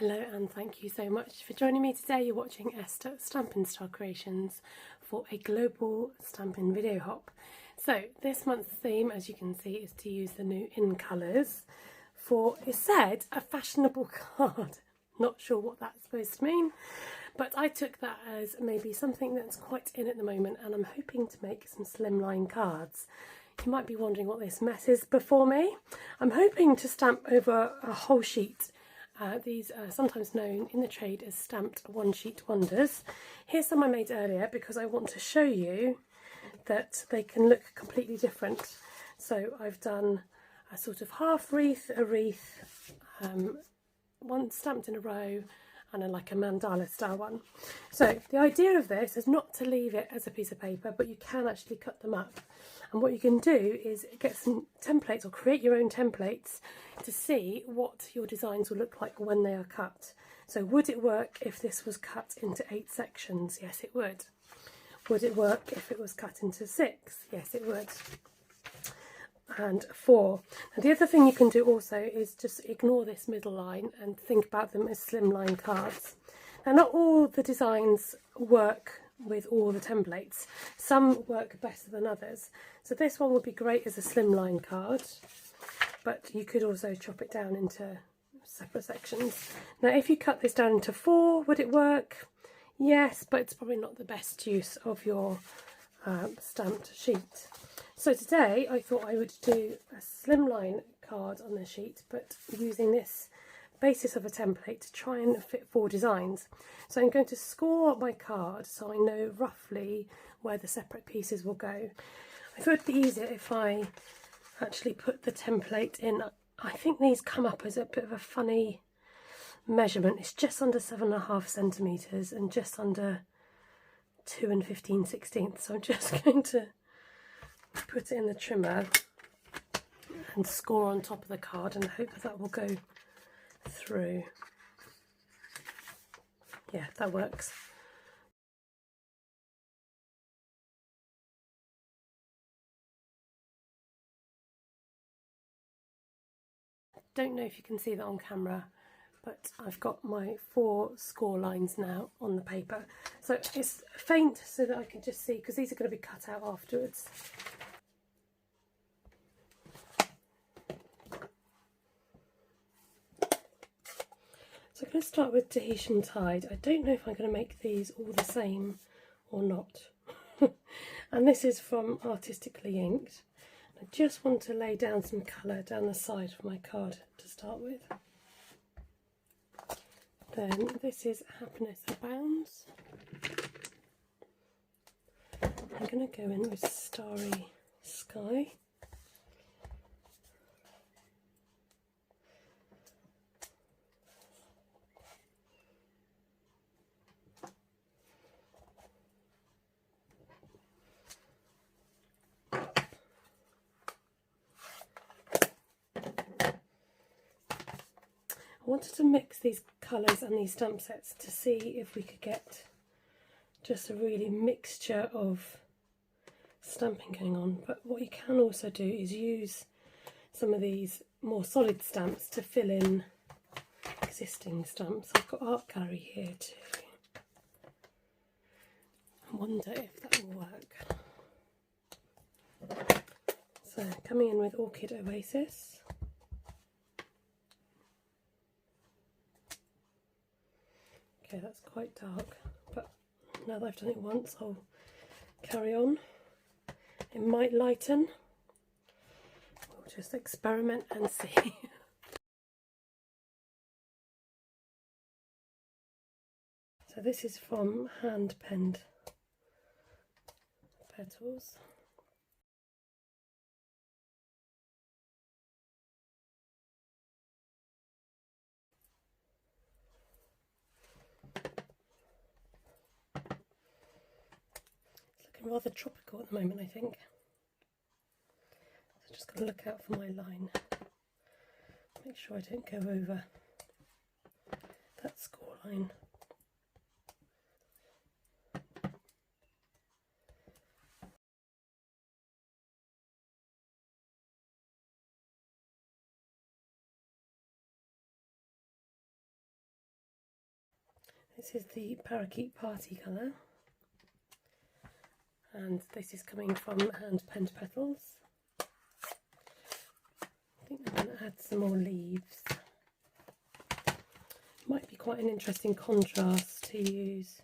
Hello and thank you so much for joining me today. You're watching Esther at Stampin Star Creations for a global stampin' video hop. So this month's theme, as you can see, is to use the new in colours for, it said, a fashionable card. Not sure what that's supposed to mean, but I took that as maybe something that's quite in at the moment, and I'm hoping to make some slimline cards. You might be wondering what this mess is before me. I'm hoping to stamp over a whole sheet. These are sometimes known in the trade as stamped one-sheet wonders. Here's some I made earlier because I want to show you that they can look completely different. So I've done a sort of half wreath, a wreath, one stamped in a row, and like a mandala style one. So the idea of this is not to leave it as a piece of paper, but you can actually cut them up. And what you can do is get some templates or create your own templates to see what your designs will look like when they are cut. So would it work if this was cut into 8 sections? Yes, it would. Would it work if it was cut into 6? Yes, it would. And 4. And the other thing you can do also is just ignore this middle line and think about them as slimline cards. Now, not all the designs work with all the templates. Some work better than others. So this one would be great as a slimline card, but you could also chop it down into separate sections. Now, if you cut this down into 4, would it work? Yes, but it's probably not the best use of your stamped sheet. So today I thought I would do a slimline card on the sheet, but using this basis of a template to try and fit 4 designs. So I'm going to score my card so I know roughly where the separate pieces will go. I thought it'd be easier if I actually put the template in. I think these come up as a bit of a funny measurement. It's just under 7.5 centimetres and just under 2 15/16. So I'm just going to put it in the trimmer and score on top of the card and hope that will go through. Yeah, that works. Don't know if you can see that on camera, but I've got my 4 score lines now on the paper. So it's faint so that I can just see, because these are going to be cut out afterwards. So I'm going to start with Tahitian Tide. I don't know if I'm going to make these all the same or not. And this is from Artistically Inked. I just want to lay down some colour down the side of my card to start with. Then this is Happiness Abounds. I'm going to go in with Starry Sky. I wanted to mix these colours and these stamp sets to see if we could get just a really mixture of stamping going on. But what you can also do is use some of these more solid stamps to fill in existing stamps. I've got Art Gallery here too. I wonder if that will work. So coming in with Orchid Oasis. Okay, that's quite dark, but now that I've done it once, I'll carry on. It might lighten. We'll just experiment and see. So this is from Hand Penned Petals. Rather tropical at the moment, I think. So just got to look out for my line. Make sure I don't go over that score line. This is the Parakeet Party colour, and this is coming from Hand Penned Petals. I think I'm going to add some more leaves. Might be quite an interesting contrast to use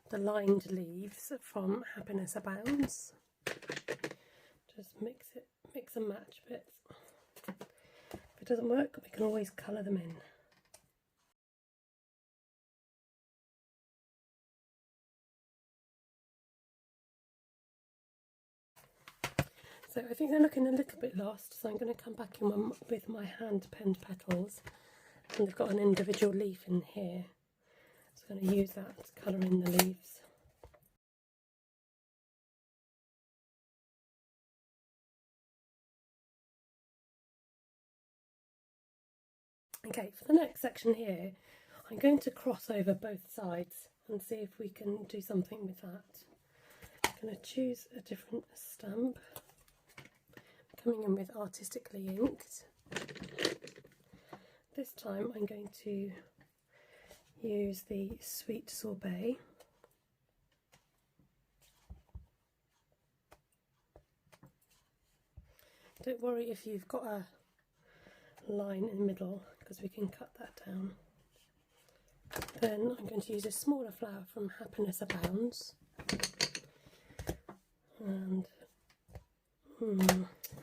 the lined leaves from Happiness Abounds. Just mix and match bits. If it doesn't work, we can always colour them in. So I think they're looking a little bit lost, so I'm going to come back in with my hand penned petals, and they've got an individual leaf in here, so I'm going to use that to colour in the leaves. Okay, for the next section here, I'm going to cross over both sides and see if we can do something with that. I'm going to choose a different stamp. Coming in with Artistically Inked. This time I'm going to use the Sweet Sorbet. Don't worry if you've got a line in the middle, because we can cut that down. Then I'm going to use a smaller flower from Happiness Abounds, and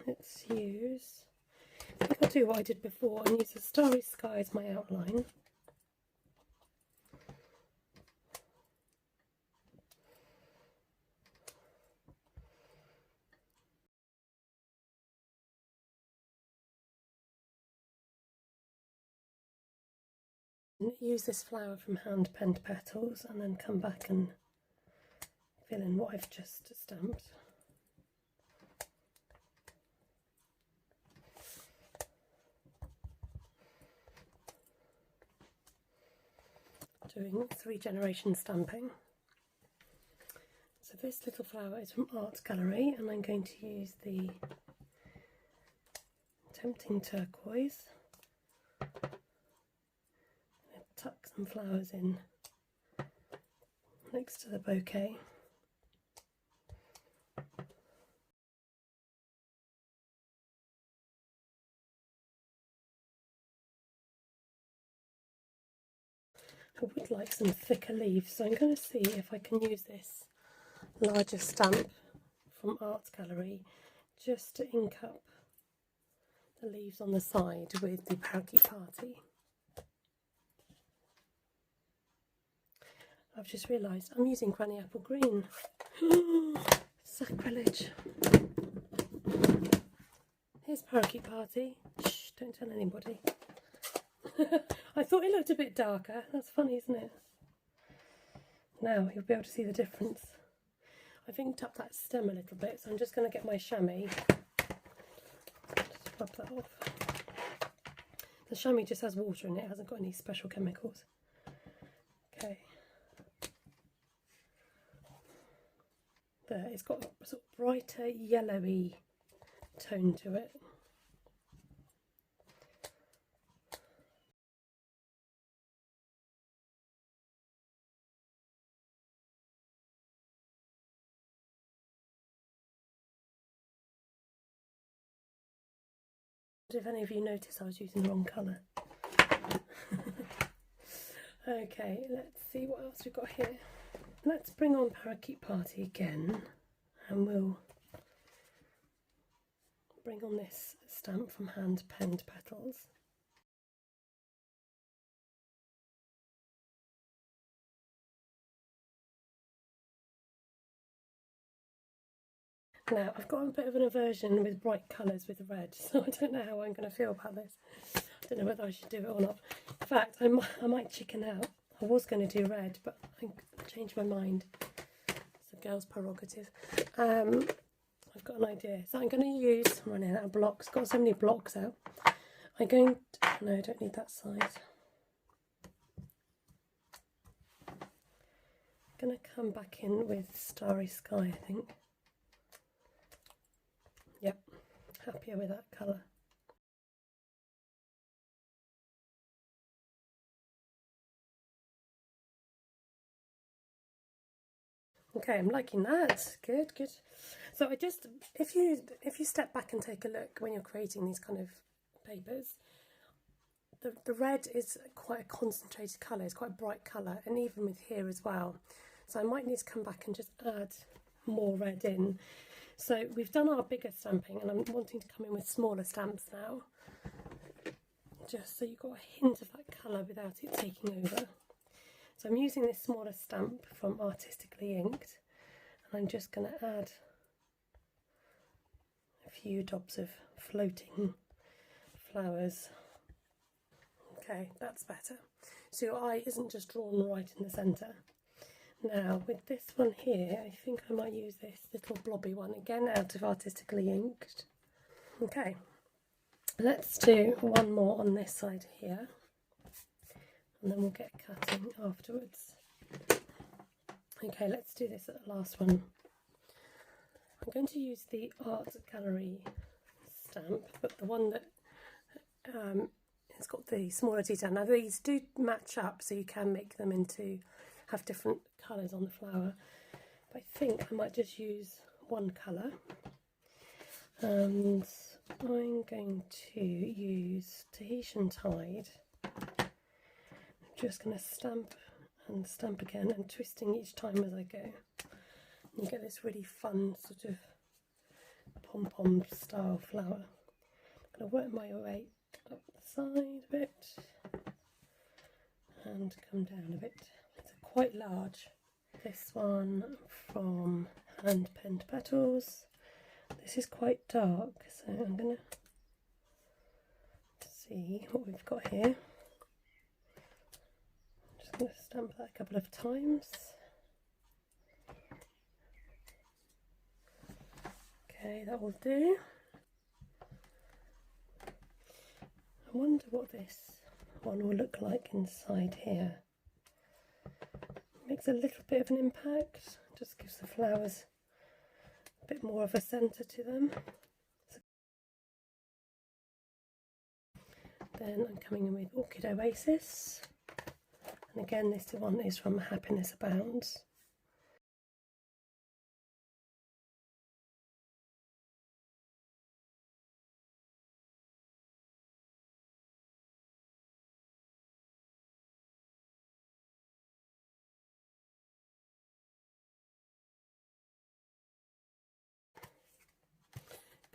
let's use, I think I'll do what I did before and use the Starry Sky as my outline. Use this flower from Hand Penned Petals and then come back and fill in what I've just stamped. Doing 3 generation stamping. So this little flower is from Art Gallery, and I'm going to use the Tempting Turquoise. Tuck some flowers in next to the bouquet. I would like some thicker leaves, so I'm going to see if I can use this larger stamp from Art Gallery just to ink up the leaves on the side with the Parakeet Party. I've just realised I'm using Granny Apple Green. Sacrilege. Here's Parakeet Party. Shh, don't tell anybody. I thought it looked a bit darker. That's funny, isn't it? Now you'll be able to see the difference. I've inked up that stem a little bit, so I'm just going to get my chamois. Just rub that off. The chamois just has water in it, hasn't got any special chemicals. Okay. There, it's got a sort of brighter yellowy tone to it. If any of you notice I was using the wrong colour. Okay, let's see what else we've got here. Let's bring on Parakeet Party again, and we'll bring on this stamp from Hand Penned Petals. Now, I've got a bit of an aversion with bright colours with red, so I don't know how I'm going to feel about this. I don't know whether I should do it or not. In fact, I might chicken out. I was going to do red, but I changed my mind. It's a girl's prerogative. I've got an idea. So I'm going to use, I'm running out of blocks. Got so many blocks out. I'm going to, no, I don't need that size. I'm going to come back in with Starry Sky, I think. Yep, happier with that colour. Okay, I'm liking that. Good, good. So I just, if you step back and take a look when you're creating these kind of papers, the red is quite a concentrated colour, it's quite a bright colour, and even with here as well. So I might need to come back and just add more red in. So we've done our bigger stamping, and I'm wanting to come in with smaller stamps now, just so you've got a hint of that colour without it taking over. So I'm using this smaller stamp from Artistically Inked, and I'm just going to add a few dobs of floating flowers. Okay, that's better. So your eye isn't just drawn right in the centre. Now with this one here, I think I might use this little blobby one again out of Artistically Inked. Okay, let's do one more on this side here, and then we'll get cutting afterwards. Okay, let's do this at the last one. I'm going to use the Art Gallery stamp, but the one that it's got the smaller detail. Now these do match up, so you can make them have different colours on the flower. But I think I might just use one colour, and I'm going to use Tahitian Tide. I'm just going to stamp and stamp again, and twisting each time as I go. You get this really fun sort of pom-pom style flower. I'm going to work my way up the side a bit and come down a bit. It's quite large. This one from Hand Penned Petals. This is quite dark, so I'm going to see what we've got here. I'm just going to stamp that a couple of times. Okay, that will do. I wonder what this one will look like inside here. Makes a little bit of an impact, just gives the flowers a bit more of a centre to them. Then I'm coming in with Orchid Oasis, and again this one is from Happiness Abounds.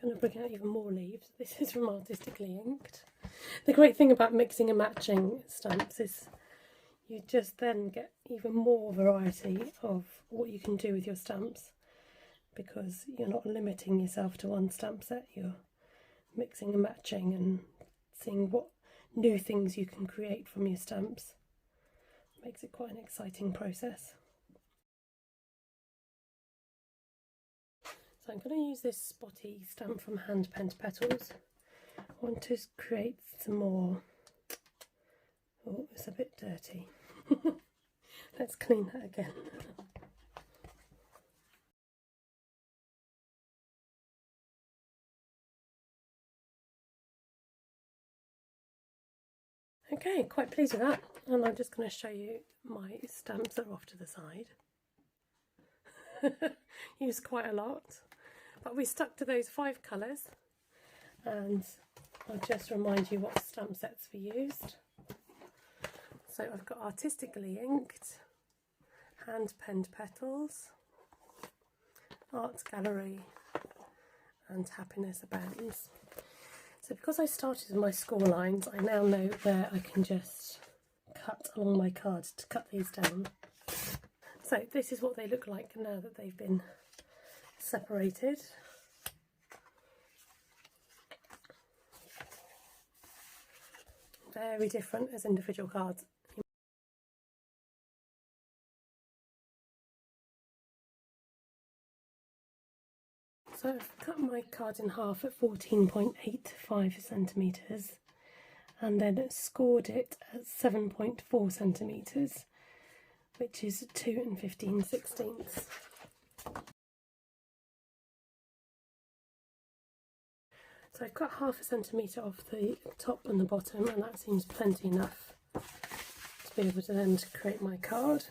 Going to bring out even more leaves. This is from Artistically Inked. The great thing about mixing and matching stamps is you just then get even more variety of what you can do with your stamps, because you're not limiting yourself to one stamp set, you're mixing and matching and seeing what new things you can create from your stamps. It makes it quite an exciting process. So I'm going to use this spotty stamp from Hand Penned Petals. I want to create some more. Oh, it's a bit dirty. Let's clean that again. Okay, quite pleased with that, and I'm just going to show you my stamps that are off to the side. Used quite a lot, but we stuck to those 5 colours, and I'll just remind you what stamp sets we used. So I've got Artistically Inked, Hand Penned Petals, Art Gallery, and Happiness Abounds. So because I started with my score lines, I now know where I can just cut along my card to cut these down. So this is what they look like now that they've been separated. Very different as individual cards. So I've cut my card in half at 14.85 centimetres, and then scored it at 7.4 centimetres, which is 2 15/16. So I've cut half a centimetre off the top and the bottom, and that seems plenty enough to be able to then create my card.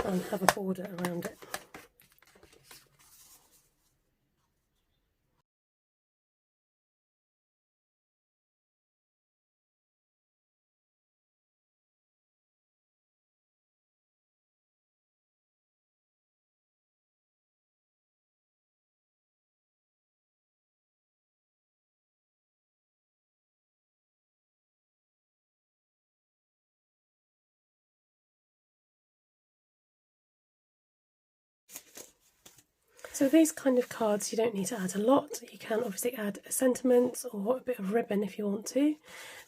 and have a border around it. So these kind of cards, you don't need to add a lot. You can obviously add a sentiment or a bit of ribbon if you want to,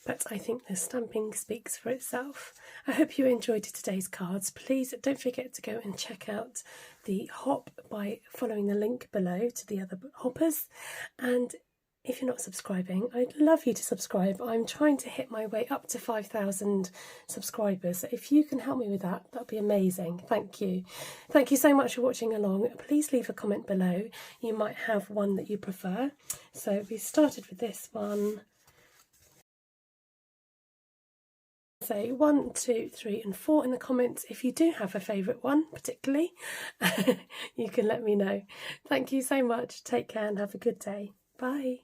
but I think the stamping speaks for itself. I hope you enjoyed today's cards. Please don't forget to go and check out the hop by following the link below to the other hoppers, and if you're not subscribing, I'd love you to subscribe. I'm trying to hit my way up to 5,000 subscribers. So if you can help me with that, that'd be amazing. Thank you. Thank you so much for watching along. Please leave a comment below. You might have one that you prefer. So we started with this one. Say 1, 2, 3 and 4 in the comments. If you do have a favourite one particularly, you can let me know. Thank you so much. Take care and have a good day. Bye.